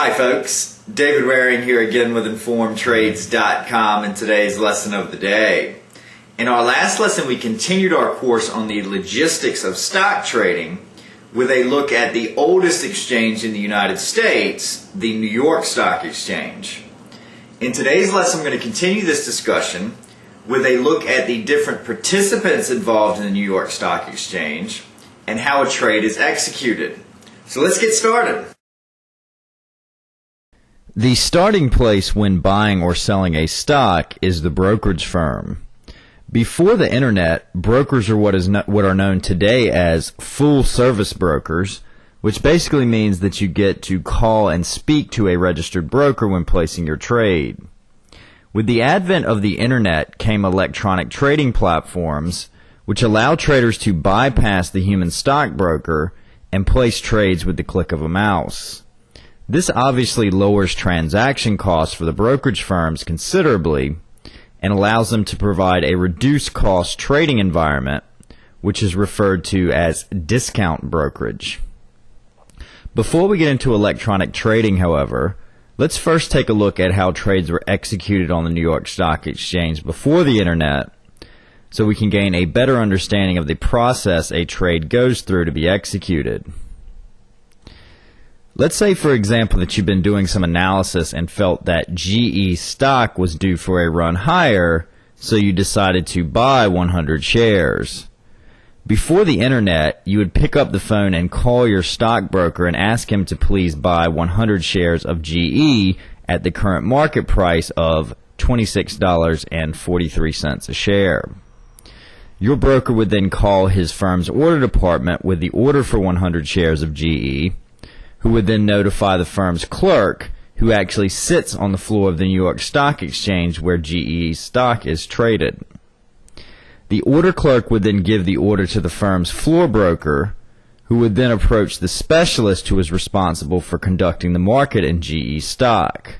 Hi folks, David Waring here again with InformedTrades.com and today's lesson of the day. In our last lesson we continued our course on the logistics of stock trading with a look at the oldest exchange in the United States, the New York Stock Exchange. In today's lesson I'm going to continue this discussion with a look at the different participants involved in the New York Stock Exchange and how a trade is executed. So let's get started. The starting place when buying or selling a stock is the brokerage firm. Before the internet, brokers are what are known today as full-service brokers, which basically means that you get to call and speak to a registered broker when placing your trade. With the advent of the internet came electronic trading platforms, which allow traders to bypass the human stockbroker and place trades with the click of a mouse. This obviously lowers transaction costs for the brokerage firms considerably and allows them to provide a reduced cost trading environment, which is referred to as discount brokerage. Before we get into electronic trading, however, let's first take a look at how trades were executed on the New York Stock Exchange before the internet so we can gain a better understanding of the process a trade goes through to be executed. Let's say, for example, that you've been doing some analysis and felt that GE stock was due for a run higher, so you decided to buy 100 shares. Before the internet, you would pick up the phone and call your stockbroker and ask him to please buy 100 shares of GE at the current market price of $26.43 a share. Your broker would then call his firm's order department with the order for 100 shares of GE, who would then notify the firm's clerk, who actually sits on the floor of the New York Stock Exchange where GE stock is traded. The order clerk would then give the order to the firm's floor broker, who would then approach the specialist who is responsible for conducting the market in GE stock.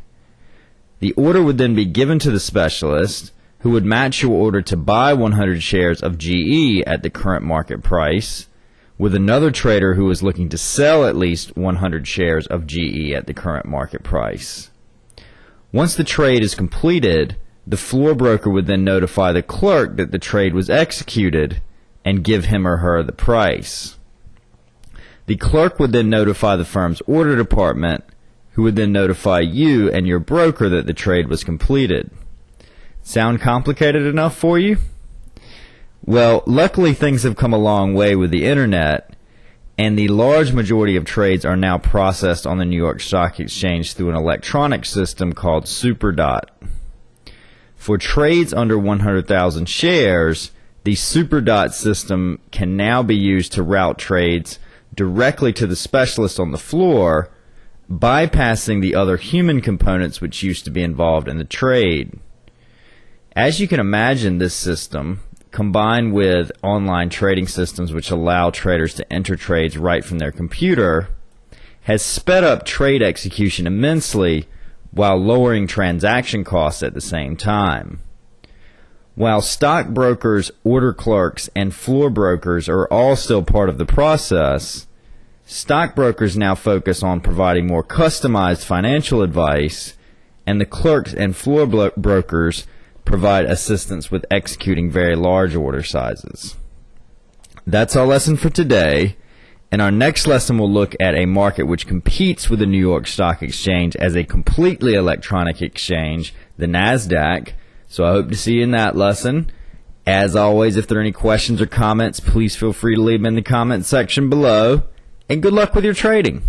The order would then be given to the specialist, who would match your order to buy 100 shares of GE at the current market price, with another trader who is looking to sell at least 100 shares of GE at the current market price. Once the trade is completed, the floor broker would then notify the clerk that the trade was executed and give him or her the price. The clerk would then notify the firm's order department, who would then notify you and your broker that the trade was completed. Sound complicated enough for you? Well, luckily things have come a long way with the internet, and the large majority of trades are now processed on the New York Stock Exchange through an electronic system called SuperDot. For trades under 100,000 shares, the SuperDot system can now be used to route trades directly to the specialist on the floor, bypassing the other human components which used to be involved in the trade. As you can imagine, this system, combined with online trading systems which allow traders to enter trades right from their computer, has sped up trade execution immensely while lowering transaction costs at the same time. While stockbrokers, order clerks, and floor brokers are all still part of the process, stockbrokers now focus on providing more customized financial advice, and the clerks and floor brokers provide assistance with executing very large order sizes. That's our lesson for today, and our next lesson will look at a market which competes with the New York Stock Exchange as a completely electronic exchange, the NASDAQ. So I hope to see you in that lesson. As always, if there are any questions or comments, please feel free to leave them in the comment section below, and good luck with your trading.